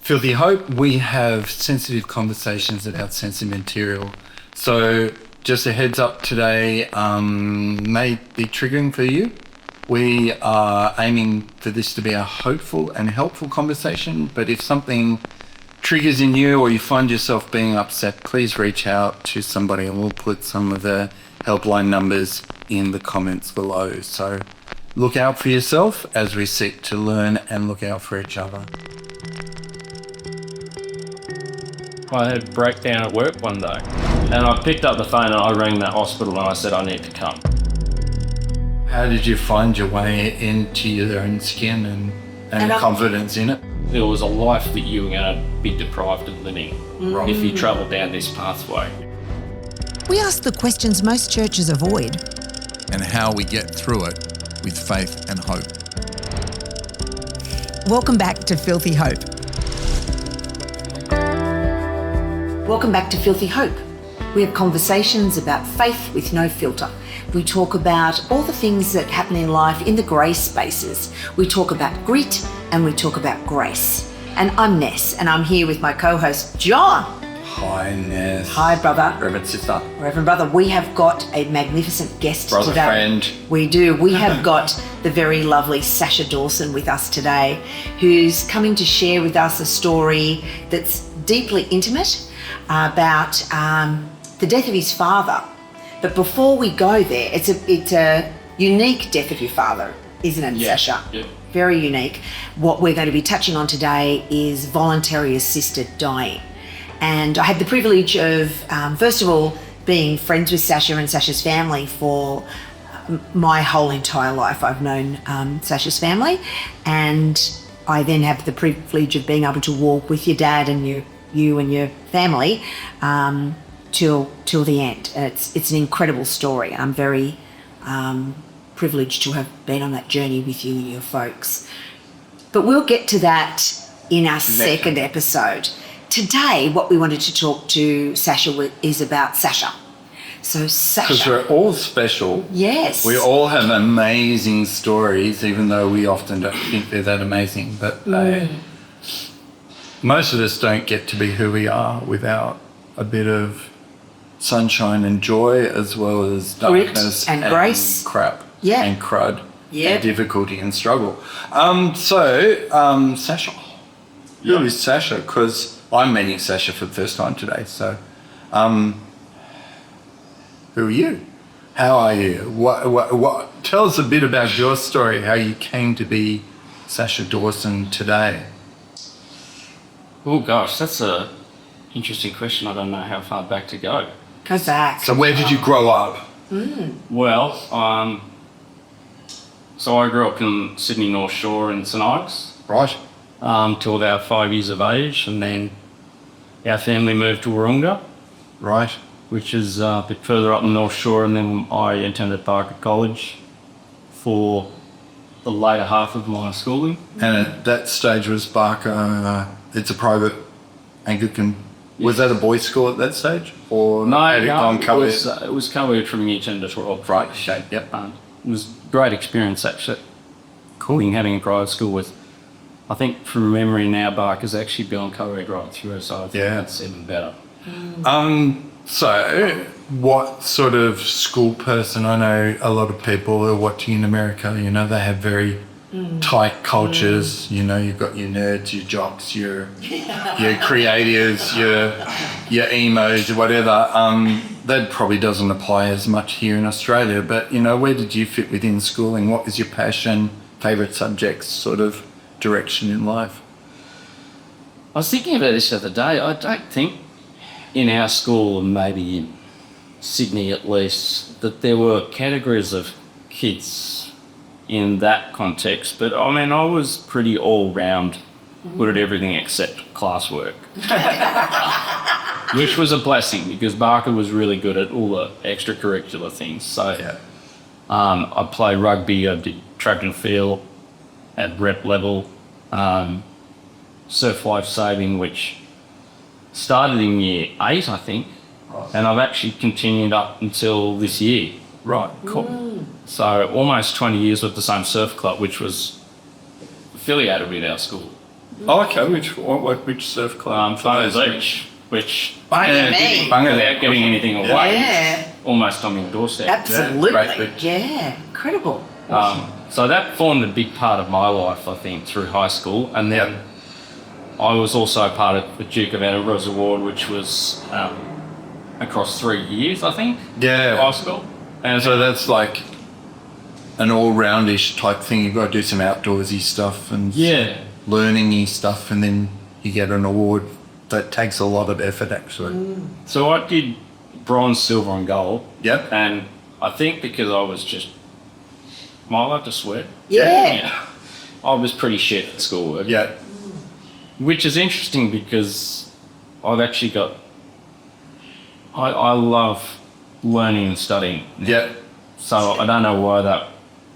Filthy Hope, we have sensitive conversations about sensitive material. So just a heads up today, may be triggering for you. We are aiming for this to be a hopeful and helpful conversation, but if something triggers in you or you find yourself being upset, please reach out to somebody, and we'll put some of the helpline numbers in the comments below. So look out for yourself as we seek to learn and look out for each other. I had a breakdown at work one day, and I picked up the phone and I rang that hospital and I said I need to come. How did you find your way into your own skin and confidence in it? There was a life that you were going to be deprived of living if you travel down this pathway. We ask the questions most churches avoid. And how we get through it with faith and hope. Welcome back to Filthy Hope. Welcome back to Filthy Hope. We have conversations about faith with no filter. We talk about all the things that happen in life in the grey spaces. We talk about grit and we talk about grace. And I'm Ness, and I'm here with my co-host, John. Hi, Ness. Hi, brother. Reverend sister. Reverend brother, we have got a magnificent guest Brother today. friend. We do. We have got the very lovely Sascha Dawson with us today, who's coming to share with us a story that's deeply intimate about the death of his father. But before we go there, it's a unique death of your father, isn't it, Sascha? Yeah. Very unique. What we're going to be touching on today is voluntary assisted dying. And I had the privilege of, first of all, being friends with Sascha and Sascha's family for my whole entire life. I've known Sascha's family, and I then have the privilege of being able to walk with your dad and you and your family till the end. And it's an incredible story. I'm very privileged to have been on that journey with you and your folks. But we'll get to that in our second episode. Today, what we wanted to talk to Sascha is about Sascha. So Sascha. Because we're all special. Yes. We all have amazing stories, even though we often don't think they're that amazing. But most of us don't get to be who we are without a bit of sunshine and joy, as well as darkness and grace. Crap. Yeah. And crud. Yeah. And difficulty and struggle. Sascha. Who is Sascha? Because I'm meeting Sascha for the first time today. So, who are you? How are you? What? Tell us a bit about your story, how you came to be Sascha Dawson today. Oh gosh, that's a interesting question. I don't know how far back to go. Go back. So where did you grow up? Well, so I grew up in Sydney North Shore in St Ives. Right. Till about 5 years of age, and then our family moved to Wahroonga, Right. which is a bit further up the North Shore, and then I attended Barker College for the later half of my schooling. And at that stage was Barker, it's a private Anglican. Was that a boys' school at that stage? Or had it gone co-ed? It was co-ed from year 10 to 12. Right, okay, yep. It was a great experience, actually. Cool. Having a private school with, I think from memory now, Barker's actually been on co-ed right through, so I think that's even better. So what sort of school person? I know a lot of people are watching in America, they have very tight cultures. You've got your nerds, your jocks, your creatives, your emos, whatever. That probably doesn't apply as much here in Australia, but where did you fit within schooling? What was your passion, favourite subjects, sort of direction in life? I was thinking about this the other day. I don't think in our school, and maybe in Sydney at least, that there were categories of kids in that context. But I mean, I was pretty all-round, good at everything except classwork. Which was a blessing, because Barker was really good at all the extracurricular things. So I played rugby, I did track and field at rep level, surf lifesaving, which started in year 8, I think, and I've actually continued up until this year. Right, cool. So almost 20 years with the same surf club, which was affiliated with our school. Oh, okay. Which surf club? Farmers Beach, which Me. without giving anything away, Yeah. almost on your doorstep. Absolutely. great beach. Yeah. Incredible. So that formed a big part of my life, I think, through high school. And then I was also part of the Duke of Edinburgh's Award, which was across 3 years, I think, Yeah. high school. And So that's like an all-roundish type thing. You've got to do some outdoorsy stuff and yeah, learning-y stuff, and then you get an award. That takes a lot of effort, actually. so I did bronze, silver and gold. Yep. And I think because I was just, am I allowed to swear? Yeah. I was pretty shit at schoolwork. Yeah. Which is interesting because I've actually got, I love learning and studying. Yeah. So I don't know why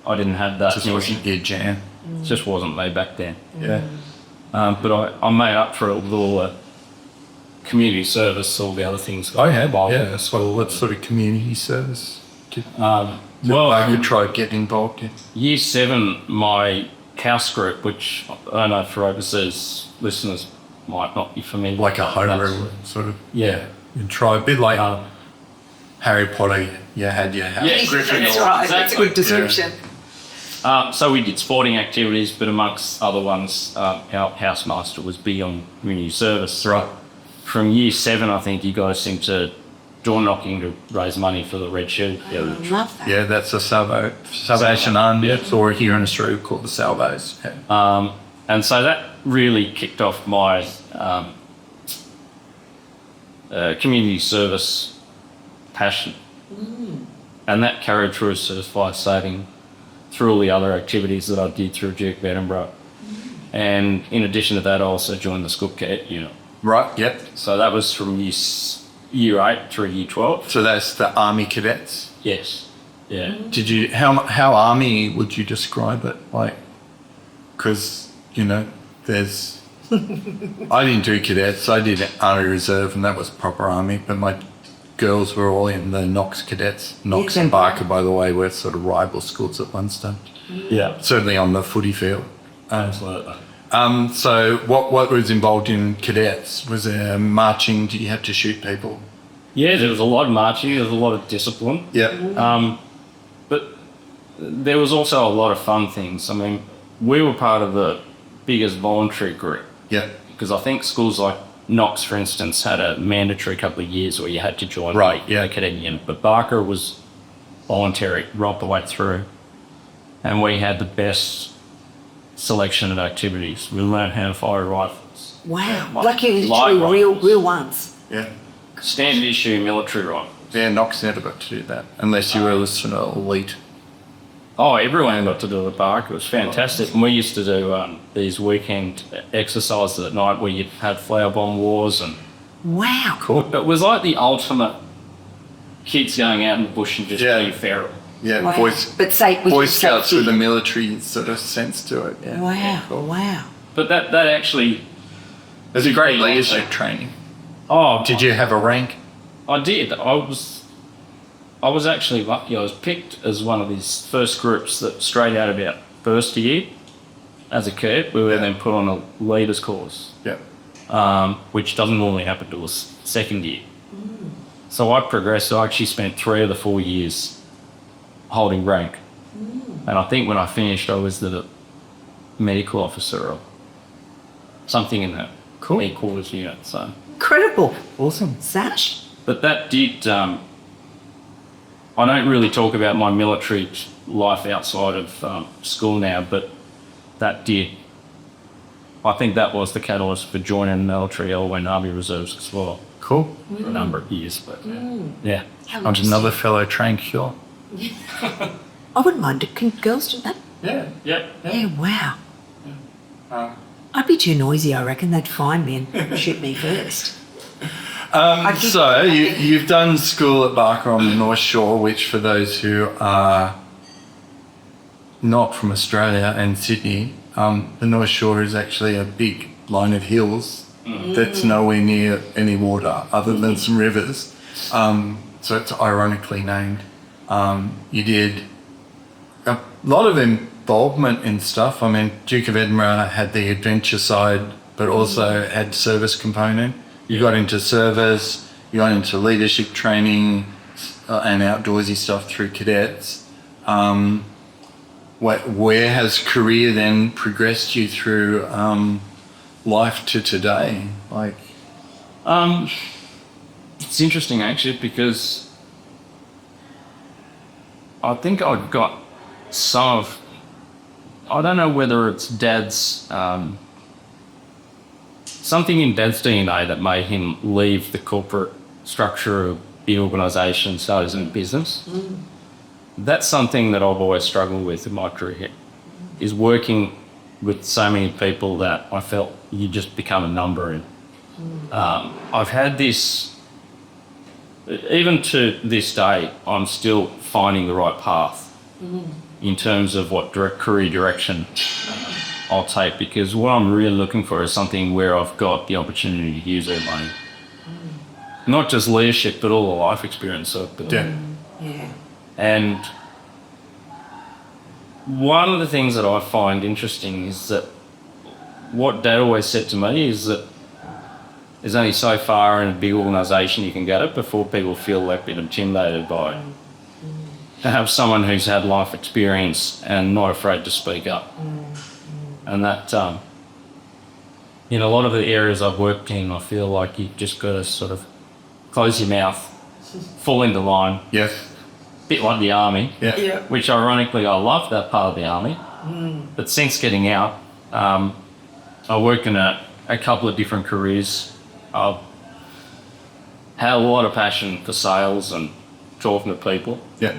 I didn't have that. Just wasn't your jam. Just wasn't me back then. Yeah. But I made up for it with all the community service, all the other things. I had. Yeah. So what sort of community service? Well, I could try get involved in. Year 7, my house group, which I don't know for overseas listeners might not be familiar. Like a with, homeroom sort of. Yeah. You try a bit like Harry Potter. You had your house. Yeah, Gryffindor. That's right. That's a good description. So we did sporting activities, but amongst other ones, our housemaster was big on community service. Right. From year 7, I think you guys seemed to door knocking to raise money for the Red Shield. Love that. Yeah, that's a Salvation Army, or here in Australia called the Salvos. Yeah. And so that really kicked off my community service passion. And that carried through certified saving, through all the other activities that I did through Duke of Edinburgh. And in addition to that, I also joined the Scout Cadet unit. Right. Yep. So that was from year 8 through year 12. So that's the Army cadets. Yes. Yeah. Did you how Army would you describe it? Like, because there's I didn't do cadets. I did Army Reserve, and that was proper Army. But my girls were all in the Knox cadets. Knox and Barker, by the way, were sort of rival schools at one stage. Yeah. Certainly on the footy field. Absolutely. So what was involved in cadets? Was there marching? Did you have to shoot people? Yeah, there was a lot of marching. There was a lot of discipline. Yeah. But there was also a lot of fun things. I mean, we were part of the biggest voluntary group. Yeah. Because I think schools like Knox, for instance, had a mandatory couple of years where you had to join Yeah. the cadet unit. But Barker was voluntary right the way through. And we had the best selection of activities. We learned how to fire rifles. Wow. Like Like you light literally rifles. real ones. Yeah. Standard issue military rifles. Yeah, Knox never got to do that unless you were listening to elite. Oh, everyone got to do it at Barker. It was fantastic. And we used to do these weekend exercises at night where you'd have flower bomb wars and Wow. Cool. it was like the ultimate kids going out in the bush and just Yeah. being feral. Yeah, Wow. Boy Boy Scouts with a military sort of sense to it. Yeah. Wow. Cool. Wow. But that actually, There's a great Yeah. leadership training. oh, Did you have a rank? I did. I was actually lucky. I was picked as one of these first groups that straight out about first year as a cadet. We were then put on a leaders course, Yeah. which doesn't normally happen to us second year. So I progressed. I actually spent 3 of the 4 years holding rank. And I think when I finished, I was the medical officer or something in that quarters unit. So, Incredible. Awesome. Sash? but that did. I don't really talk about my military life outside of school now, but that did. I think that was the catalyst for joining the military. I went Army Reserves as well Cool. for a number of years. But yeah, I'm another fellow trained killer. I wouldn't mind. Can girls do that? Yeah. Yeah, wow. I'd be too noisy, I reckon. They'd find me and shoot me first. So you've done school at Barker on the North Shore, which for those who are not from Australia and Sydney, the North Shore is actually a big line of hills that's nowhere near any water other than some rivers. So it's ironically named. You did a lot of involvement in stuff. I mean, Duke of Edinburgh had the adventure side, but also had service component. You got into service, you got into leadership training and outdoorsy stuff through cadets. Where has career then progressed you through life to today? Like, it's interesting actually, because I think I've got some of, I don't know whether it's Dad's, something in Dad's DNA that made him leave the corporate structure of the organisation, so he's in business. That's something that I've always struggled with in my career, is working with so many people that I felt you just become a number in. I've had this, even to this day, I'm still finding the right path in terms of what career direction I'll take, because what I'm really looking for is something where I've got the opportunity to use everybody. Not just leadership, but all the life experience I've built. yeah. And one of the things that I find interesting is that what Dad always said to me is that there's only so far in a big organisation you can get it before people feel like a bit intimidated by it. To have someone who's had life experience and not afraid to speak up. And that, in a lot of the areas I've worked in, I feel like you've just got to sort of close your mouth, fall into line. Yes. Bit like the army, Yeah. which ironically I love that part of the army. But since getting out, I worked in a couple of different careers. I've had a lot of passion for sales and talking to people. Yeah.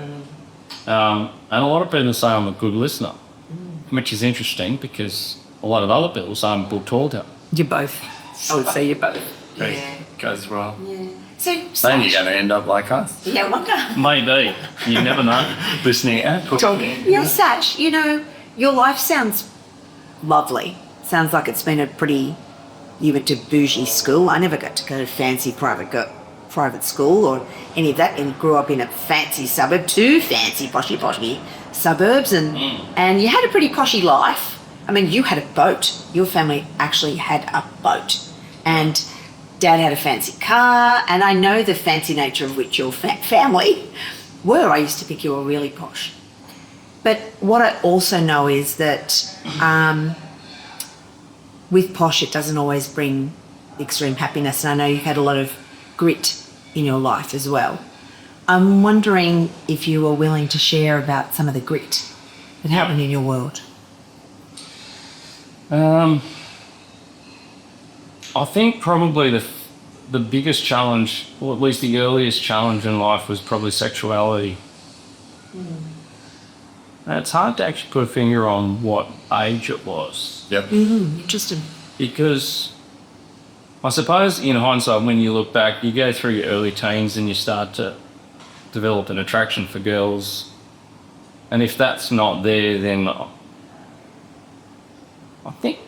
And a lot of people say I'm a good listener, which is interesting because a lot of other people say I'm a good talker. You're both. I would say you're both. Goes well. So, Then you're going to end up like us. yeah, wonder. Maybe. You never know. Listening and talking. Yeah, Sach, you know, your life sounds lovely. Sounds like it's been a pretty, you went to bougie school. I never got to go to fancy private school or any of that, and grew up in a fancy suburb, two fancy poshy suburbs, and you had a pretty poshy life. I mean, you had a boat. Your family actually had a boat, and Dad had a fancy car, and I know the fancy nature of which your family were. I used to think you were really posh. But what I also know is that with posh, it doesn't always bring extreme happiness, and I know you've had a lot of grit in your life as well. I'm wondering if you were willing to share about some of the grit that happened in your world. I think probably the biggest challenge, or at least the earliest challenge in life, was probably sexuality. And it's hard to actually put a finger on what age it was. Yep. Interesting. Because I suppose in hindsight, when you look back, you go through your early teens and you start to develop an attraction for girls. And if that's not there, then I think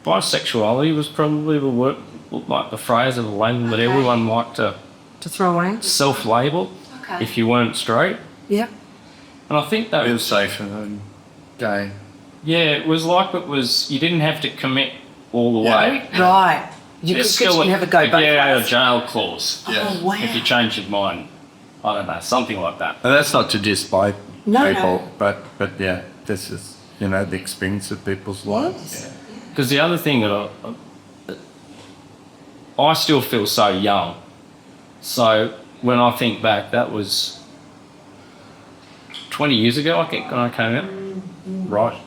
bisexuality was probably the word, like the phrase or the label that everyone liked to throw away? self-label if you weren't straight. Yeah. And I think that It was safer than gay. yeah, it was like you didn't have to commit all the way. Right. You There's could still have a go get both out of ways. jail clause Yeah. Oh, wow. if you change your mind. I don't know, something like that. And that's not to diss by No, people, no. but yeah, this is, the experience of people's lives. Because the other thing that I still feel so young. So when I think back, that was 20 years ago, I think, when I came out. Right.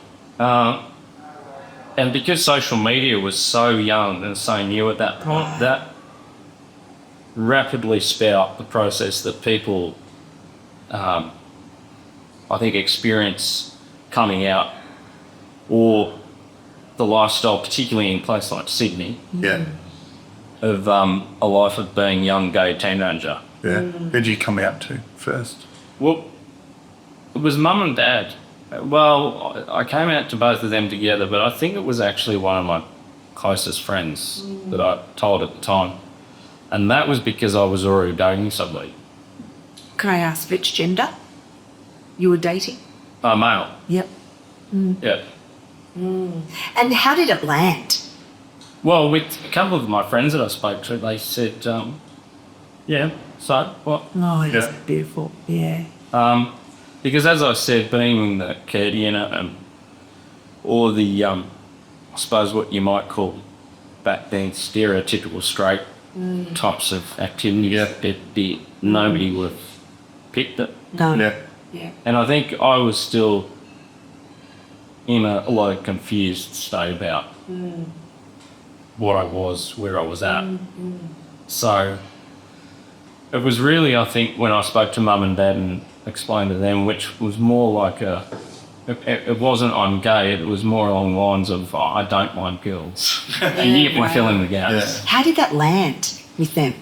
And because social media was so young and so new at that point, that rapidly sped up the process that people, I think, experience coming out, or the lifestyle, particularly in places like Sydney, Yeah. of a life of being a young gay teenager. Yeah. Who did you come out to first? Well, it was Mum and Dad. Well, I came out to both of them together, but I think it was actually one of my closest friends that I told at the time. And that was because I was already dating somebody. Can I ask which gender you were dating? Male. Yep. Yeah. And how did it land? Well, with a couple of my friends that I spoke to, they said, yeah, so what? Oh, it's beautiful. Yeah. Because as I said, being the kid, and all the, I suppose what you might call back then stereotypical straight types of activity, nobody would have picked it. No. Yeah. And I think I was still in a lot of confused state about what I was, where I was at. So it was really, I think, when I spoke to mum and dad and explained to them, which was more like it wasn't I'm gay, it was more along the lines of I don't mind girls. And you can fill in the gaps. How did that land with them?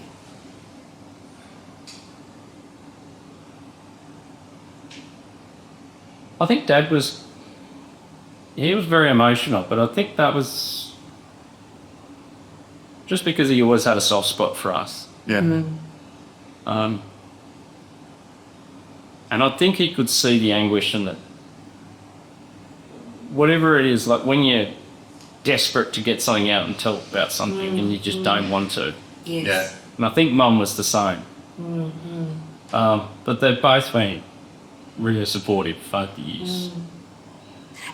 I think Dad was very emotional, but I think that was just because he always had a soft spot for us. Yeah. And I think he could see the anguish in it. Whatever it is, like when you're desperate to get something out and tell about something and you just don't want to. Yes. Yeah. And I think Mum was the same. But they've both been really supportive both the years.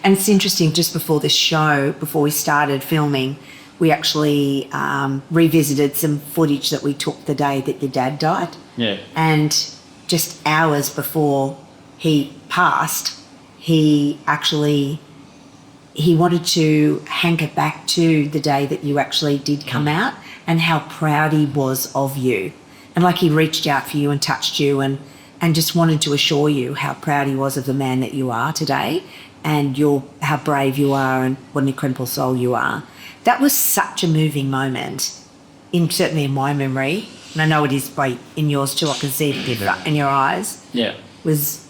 And it's interesting, just before this show, before we started filming, we actually revisited some footage that we took the day that your dad died. Yeah. And just hours before he passed, he wanted to hanker back to the day that you actually did come out and how proud he was of you. And like he reached out for you and touched you and just wanted to assure you how proud he was of the man that you are today and how brave you are and what an incredible soul you are. That was such a moving moment, certainly in my memory, and I know it is in yours too. I can see it in your eyes. Yeah. Was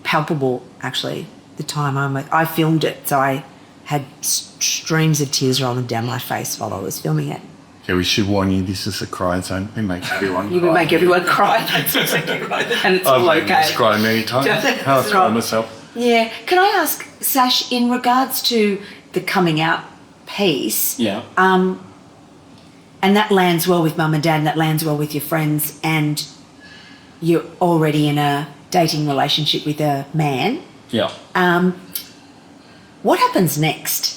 palpable, actually, the time I filmed it, so I had streams of tears rolling down my face while I was filming it. Yeah, we should warn you, this is a cry zone. We make everyone You cry. would make everyone cry. That's exactly right. And it's all I've okay. cried many times. I've cried myself. Yeah. Can I ask, Sash, in regards to the coming out piece, Yeah. and that lands well with mum and dad and that lands well with your friends and you're already in a dating relationship with a man, Yeah. what happens next?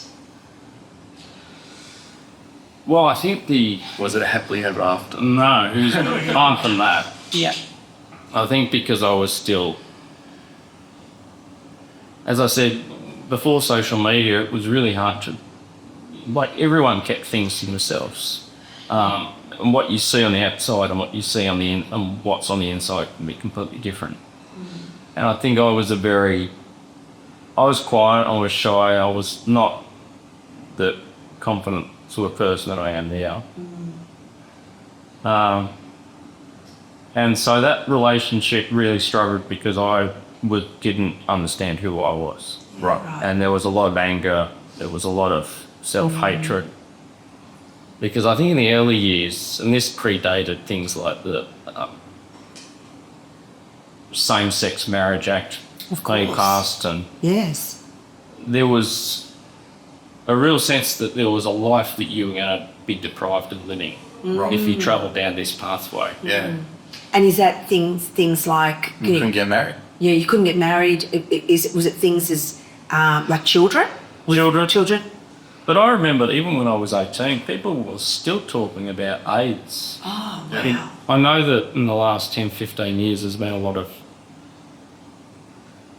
Well, I think Was it a happily ever after? no, who's far from that. Yeah. I think because I was still, as I said, before social media, it was really hard to, like everyone kept things to themselves. And what you see on the outside and what you see on and what's on the inside can be completely different. And I think I was quiet, I was shy, I was not the confident sort of person that I am now. And so that relationship really struggled because I didn't understand who I was. Right. And there was a lot of anger, there was a lot of self-hatred. Because I think in the early years, and this predated things like the Same-Sex Marriage Act being passed, and Yes. there was a real sense that there was a life that you were going to be deprived of living if you travelled down this pathway. Yeah. And is that things like You couldn't get married. Yeah, you couldn't get married. Was it things as like children? Children. But I remember that even when I was 18, people were still talking about AIDS. Oh, wow. I know that in the last 10, 15 years there's been a lot of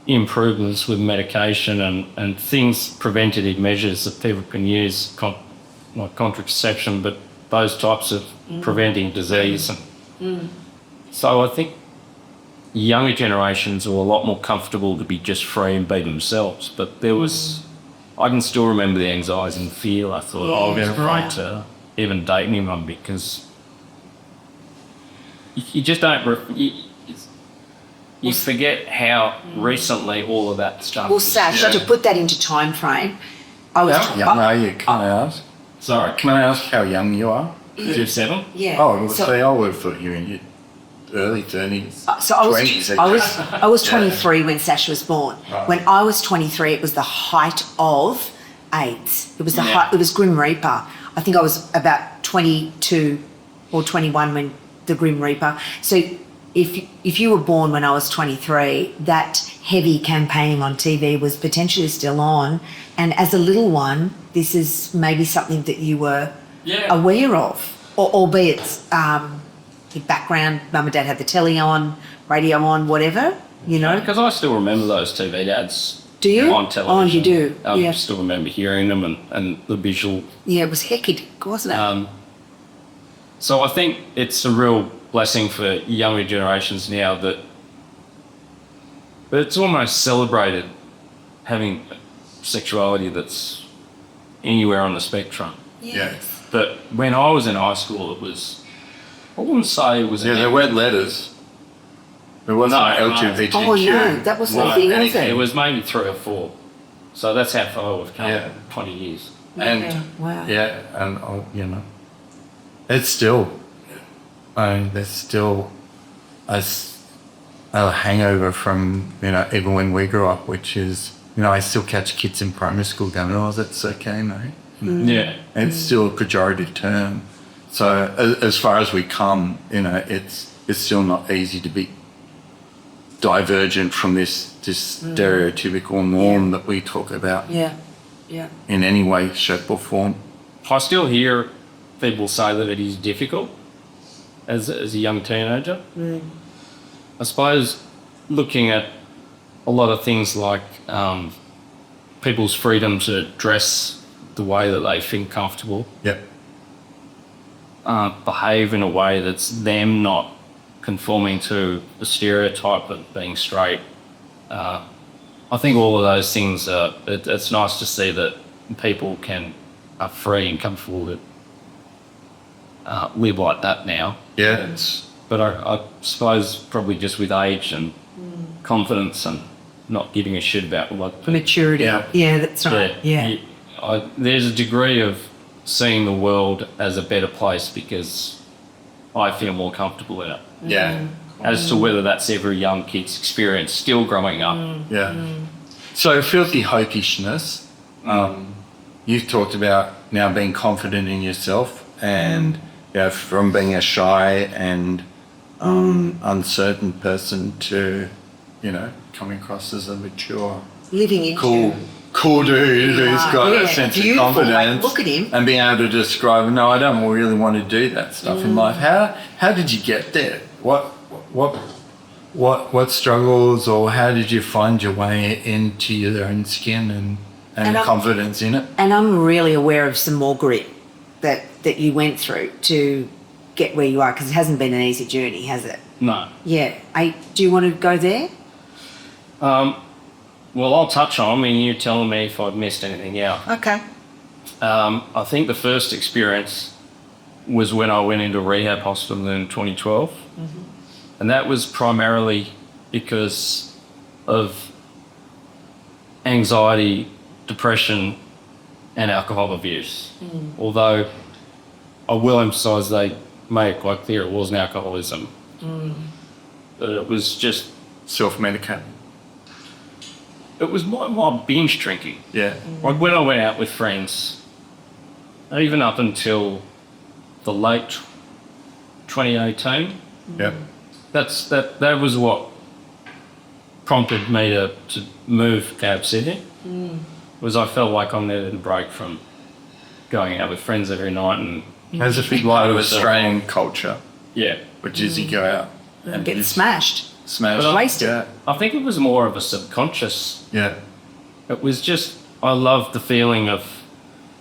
improvements with medication and things, preventative measures that people can use, like contraception, but those types of preventing disease. So I think younger generations are a lot more comfortable to be just free and be themselves. But there was, I can still remember the anxiety and fear. I thought, it's great to even date anyone because you just don't, you forget how recently all of that stuff Well, is. Sash, to put that into time frame, I was How young are you? Can I ask? Sorry, Can I ask how young you are? just 7? Yeah. Oh, So- see, I would have thought you were in your early 30s. So I was, 20s, I was 23 when Sascha was born. Right. When I was 23, it was the height of AIDS. It was the height. It was Grim Reaper. I think I was about 22 or 21 when the Grim Reaper. So if you were born when I was 23, that heavy campaigning on TV was potentially still on. And as a little one, this is maybe something that you were aware of, or albeit your background, mum and dad had the telly on, radio on, whatever, you know. Because I still remember those TV ads. Do you? On television. Oh, you do. I still remember hearing them and the visual. Yeah, it was hectic, wasn't it? So I think it's a real blessing for younger generations now that it's almost celebrated having sexuality that's anywhere on the spectrum. Yes. But when I was in high school, it was, I wouldn't say it was... Yeah, there weren't letters. There wasn't LGBTQ. Oh, no, that wasn't a thing, was it? It was maybe 3 or 4. So that's how far we've come in 20 years. And, wow. yeah, and, you know, it's still, there's still a hangover from, you know, even when we grew up, which is, you know, I still catch kids in primary school going, oh, that's okay, mate. Yeah. And it's still a pejorative term. So as far as we come, you know, it's still not easy to be divergent from this stereotypical norm that we talk about Yeah. in any way, shape or form. I still hear people say that it is difficult as a young teenager. I suppose looking at a lot of things like people's freedom to dress the way that they think comfortable, Yep. behave in a way that's them not conforming to the stereotype of being straight. I think all of those things, it's nice to see that people are free and comfortable to live like that now. Yeah. But I suppose probably just with age and confidence and not giving a shit about what... Maturity. Yeah, that's right. Yeah. There's a degree of seeing the world as a better place because I feel more comfortable in it. Yeah. As to whether that's every young kid's experience still growing up. Yeah. So filthy hopishness. You've talked about now being confident in yourself and from being a shy and uncertain person to, you know, coming across as a mature, Living in cool dude who's got a sense of confidence. Like, look at him. And being able to describe, no, I don't really want to do that stuff in life. How did you get there? What struggles, or how did you find your way into your own skin and confidence in it? And I'm really aware of some more grit that you went through to get where you are, because it hasn't been an easy journey, has it? No. Yeah. Do you want to go there? Well, I'll touch on, you telling me if I've missed anything out. Okay. I think the first experience was when I went into rehab hospital in 2012. And that was primarily because of anxiety, depression, and alcohol abuse. Although I will emphasise they made it quite clear it wasn't alcoholism. But it was just... Self-medicating. It was more binge drinking. Yeah. Like when I went out with friends, even up until the late 2018, Yep. that was what prompted me to move to Cab City. Was I felt like I needed a break from going out with friends every night and There's a big part of Australian culture, yeah. which is you go out And get smashed. smash. Wasted. Yeah. I think it was more of a subconscious. Yeah. It was just, I loved the feeling of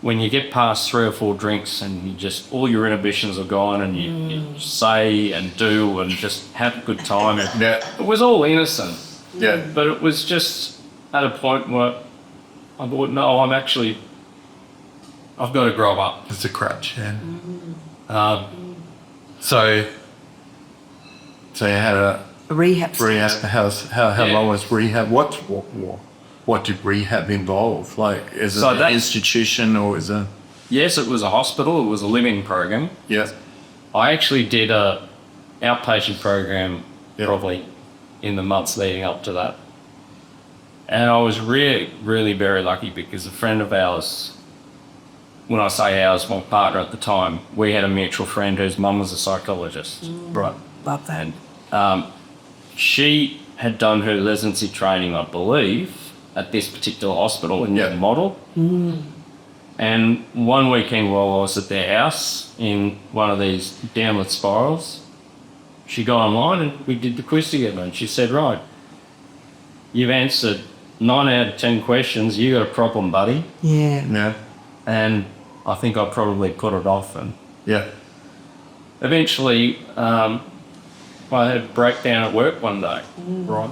when you get past 3 or 4 drinks and you just, all your inhibitions are gone and you say and do and just have a good time. Yeah. It was all innocent, Yeah. but it was just at a point where I thought, no, I've got to grow up. It's a crutch, yeah. So you had a Rehab. rehab. How long was rehab? What did rehab involve? Like, is it an institution or is it? Yes, it was a hospital. It was a living program. Yeah. I actually did a outpatient program probably in the months leading up to that. And I was really very lucky because a friend of ours, when I say ours, my partner at the time, we had a mutual friend whose mum was a psychologist. Right. Love that. And she had done her residency training, I believe, at this particular hospital in the model. And one weekend while I was at their house in one of these downward spirals, she got online and we did the quiz together. And she said, right, you've answered 9 out of 10 questions. You got a problem, buddy. Yeah. Yeah. And I think I probably put it off. And Yeah. eventually, I had a breakdown at work one day. Right.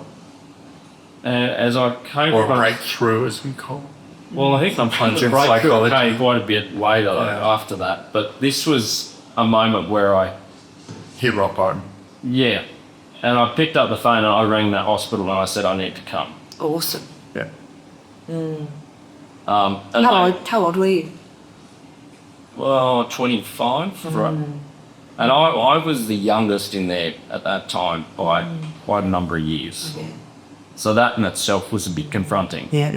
And as I came Or a from... breakthrough, as we call it. Well, I think I'm Punch in breakthrough psychology. came quite a bit later after that. But this was a moment where Hit rock bottom. yeah. And I picked up the phone and I rang that hospital and I said, I need to come. Awesome. Yeah. And How old were you? Well, 25, right? And I was the youngest in there at that time by quite a number of years. Yeah. So that in itself was a bit confronting. Yeah.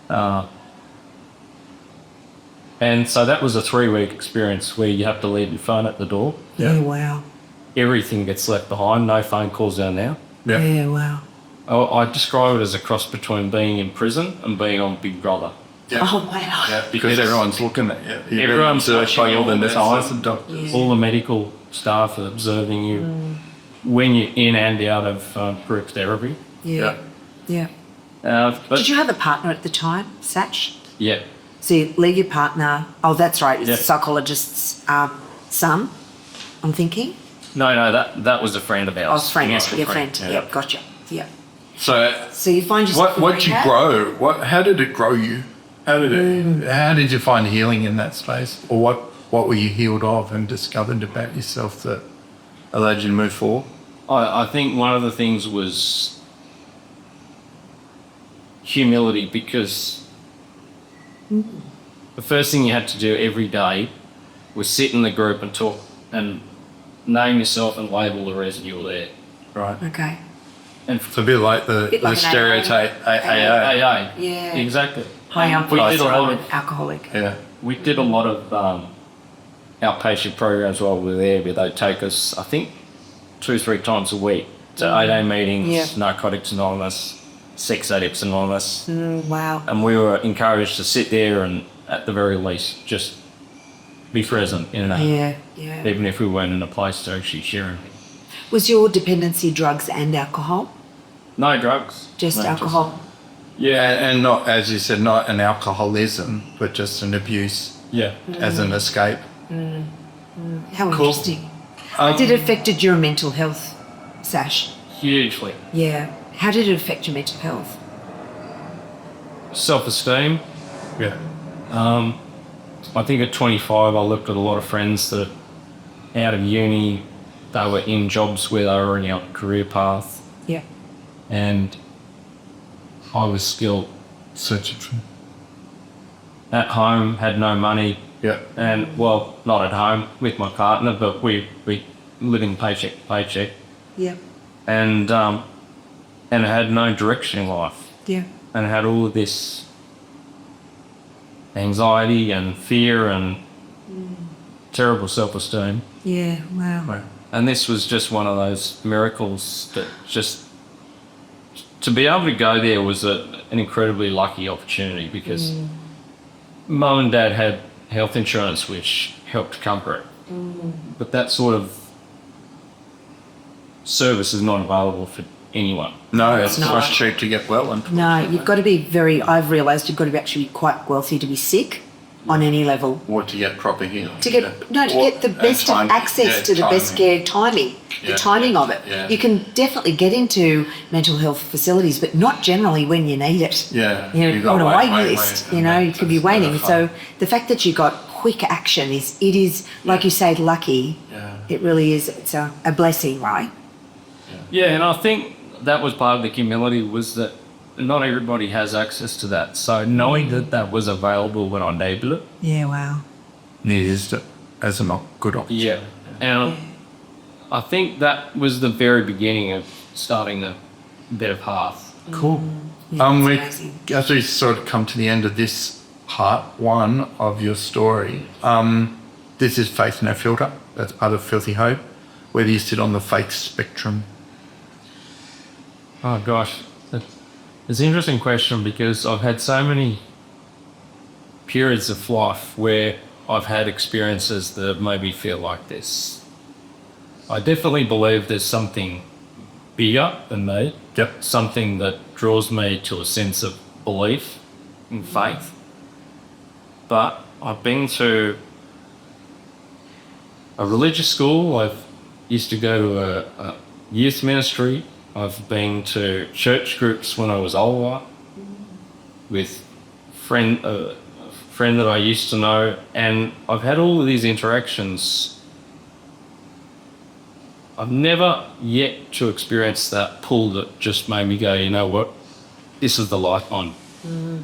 Yeah. And so that was a 3-week experience where you have to leave your phone at the door. Yeah. Wow. Everything gets left behind. No phone calls are now. Yeah. Yeah. Wow. I describe it as a cross between being in prison and being on Big Brother. Yeah. Oh wow. Yeah, because everyone's looking at you. Everyone's searched by watching all the all nurses this. and doctors. All the medical staff are observing you when you're in and out of group therapy. Yeah. Yeah. But Did you have a partner at the time, Sach? yeah, So you leave your partner. Oh, that's right. It's Yeah. the psychologist's son. I'm thinking. no, that was a friend of ours. Oh, friend. Mutual Your friend. Yeah. Yep. Gotcha. Yeah. So, So you find yourself. what did you grow? How did it grow you? How did you find healing in that space, or what were you healed of and discovered about yourself that allowed you to move forward? I think one of the things was humility, because the first thing you had to do every day was sit in the group and talk and name yourself and label the reason you were there. Right. Okay. And It's a bit like the Bit like an stereotype AA. AA. Yeah. Exactly. Hi, I'm We did a lot an of alcoholic. Yeah. We did a lot of outpatient programs while we were there, where they'd take us, I think, 2-3 times a week to 8A meetings, Yeah. Narcotics Anonymous, Sex Addicts Anonymous. Wow. And we were encouraged to sit there and, at the very least, just be present in that, Yeah. Yeah. even if we weren't in a place to actually share anything. Was your dependency drugs and alcohol? No drugs. Just No, alcohol. Yeah, and not, as you said, not an alcoholism, but just an abuse Yeah. as an escape. How interesting. Did it affected your mental health, Sash? Hugely. Yeah. How did it affect your mental health? Self-esteem. Yeah. I think at 25, I looked at a lot of friends that out of uni, they were in jobs where they were already on a career path, Yeah. and I was still Searching for. at home, had no money, Yeah. and well, not at home with my partner, but we living paycheck to paycheck, Yeah. and I had no direction in life, Yeah. and I had all of this anxiety and fear and terrible self-esteem. Yeah. Wow. Right. And this was just one of those miracles that just, to be able to go there was an incredibly lucky opportunity, because mum and dad had health insurance which helped cover it. But that sort of service is not available for anyone. No, it's not. not cheap to get well. And No, you've got to be I've realised you've got to be actually quite wealthy to be sick on any level. or to get proper healing. To get the best of access to the best care timing, the Yeah, timing of it. yeah. You can definitely get into mental health facilities, but not generally when you need it. Yeah, You know, you got on a wait, waiting wait, list, wait, you know, and you could be that's no waiting. fun. So the fact that you got quick action is like you say, lucky. Yeah. It really is. It's a blessing, right? Yeah, and I think that was part of the humility, was that not everybody has access to that. So knowing that that was available when I needed it. Yeah. Wow. It is as a good option. Yeah. And I think that was the very beginning of starting a better path. Cool. amazing. As we sort of come to the end of this part one of your story, this is Faith No Filter. That's part of Filthy Hope. Where do you sit on the faith spectrum? Oh gosh, it's an interesting question because I've had so many periods of life where I've had experiences that made me feel like this. I definitely believe there's something bigger than me. Yep. Something that draws me to a sense of belief in faith. But I've been to a religious school. I've used to go to a youth ministry. I've been to church groups when I was older with a friend that I used to know, and I've had all of these interactions. I've never yet to experience that pull that just made me go, you know what, this is the life I'm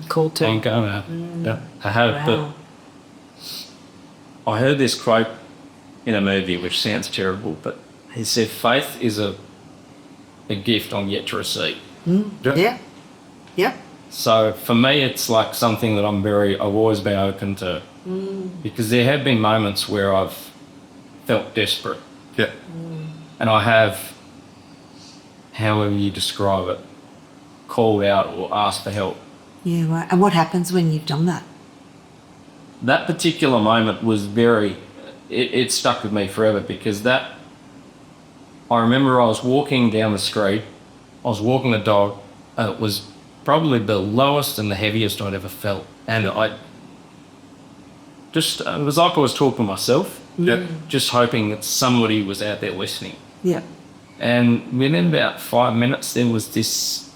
Cool too. gonna have. Wow. But I heard this quote in a movie which sounds terrible, but he said, faith is a gift I'm yet to receive. Yeah. Yep. So for me, it's like something that I've always been open to, because there have been moments where I've felt desperate, Yeah. and I have, however you describe it, called out or asked for help. Yeah. Right. And what happens when you've done that? That particular moment was it stuck with me forever, because I remember I was walking down the street, I was walking the dog, and it was probably the lowest and the heaviest I'd ever felt. And it was like I was talking to myself, just hoping that somebody was out there listening. Yeah. And within about 5 minutes, there was this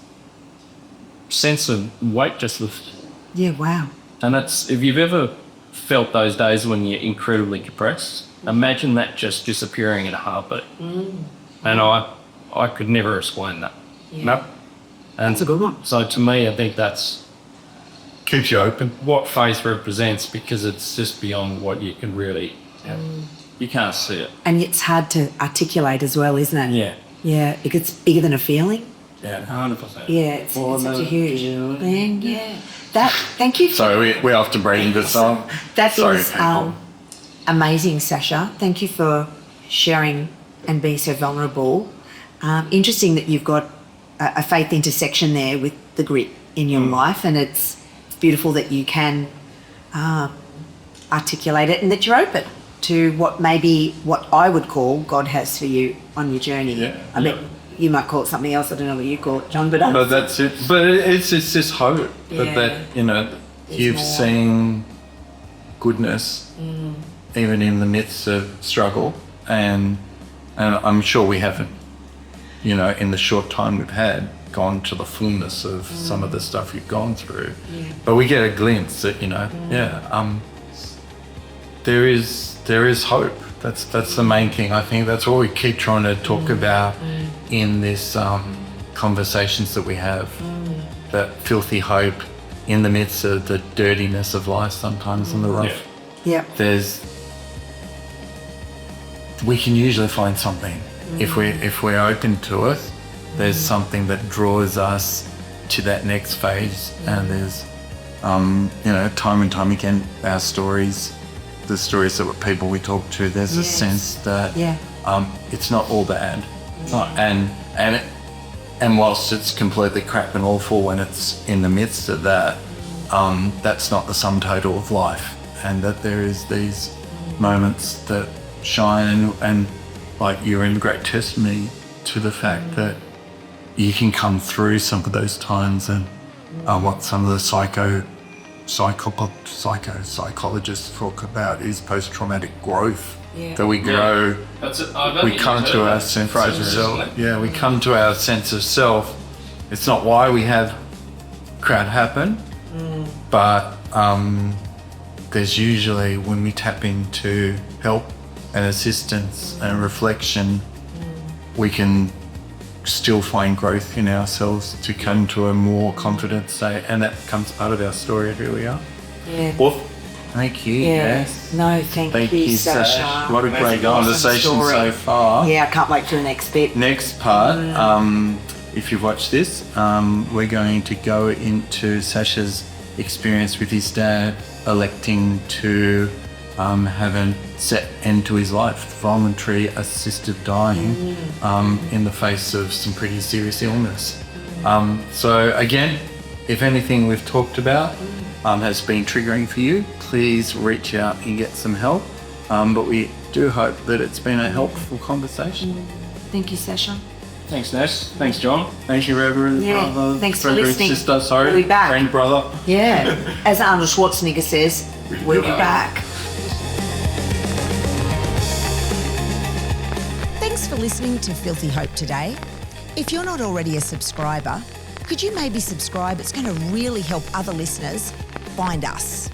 sense of weight just lifted. Yeah. Wow. And if you've ever felt those days when you're incredibly depressed, imagine that just disappearing in a heartbeat. And I could never explain that. Yeah. Nope. And That's a good one. So to me, I think that's Keeps you open. what faith represents, because it's just beyond what you can really, you can't see it. And it's hard to articulate as well, isn't it? Yeah. Yeah. It gets bigger than a feeling. Yeah, 100%. Yeah. It's such a huge thing. Yeah. Thank you. Sorry, we're off to breaking the song. That Sorry, is people. amazing, Sascha. Thank you for sharing and being so vulnerable. Interesting that you've got a faith intersection there with the grit in your life, and it's beautiful that you can articulate it and that you're open to what I would call God has for you on your journey. Yeah. I mean, you might call it something else. I don't know what you call it, John, but But that's it. But it's this hope Yeah. that you've more. seen goodness even in the midst of struggle, and I'm sure we haven't, in the short time we've had, gone to the fullness of some of the stuff you've gone through. But we get a glimpse that there is hope. That's the main thing. I think that's what we keep trying to talk about in this conversations that we have. That filthy hope in the midst of the dirtiness of life sometimes and the rough. yeah. We can usually find something if we're open to it. There's something that draws us to that next phase, and there's time and time again the stories that people we talk to, there's a sense that it's not all bad. And whilst it's completely crap and awful when it's in the midst of that, that's not the sum total of life, and that there is these moments that shine, and like you're in great testimony to the fact that you can come through some of those times, and what some of the psychologists talk about is post-traumatic growth. That we grow, we come to our sense of self. Yeah, we come to our sense of self. It's not why we have crap happen, but there's usually, when we tap into help and assistance and reflection, we can still find growth in ourselves to come to a more confident state, and that becomes part of our story of who we are. Yeah. Thank you. Yeah. Yes. No, thank you, Sascha. What a great conversation story. so far. Yeah, I can't wait for the next bit. Next part, if you've watched this, we're going to go into Sascha's experience with his dad electing to have a set end to his life, voluntary assisted dying, in the face of some pretty serious illness. So again, if anything we've talked about has been triggering for you, please reach out and get some help. But we do hope that it's been a helpful conversation. Thank you, Sascha. Thanks, Ness. Thanks, John. Thank you, Reverend Yeah, Brother. thanks for Frederick, listening. Sister, sorry. We'll be back. Friend, brother. Yeah, as Arnold Schwarzenegger says, we'll be back. Thanks for listening to Filthy Hope today. If you're not already a subscriber, could you maybe subscribe? It's going to really help other listeners find us.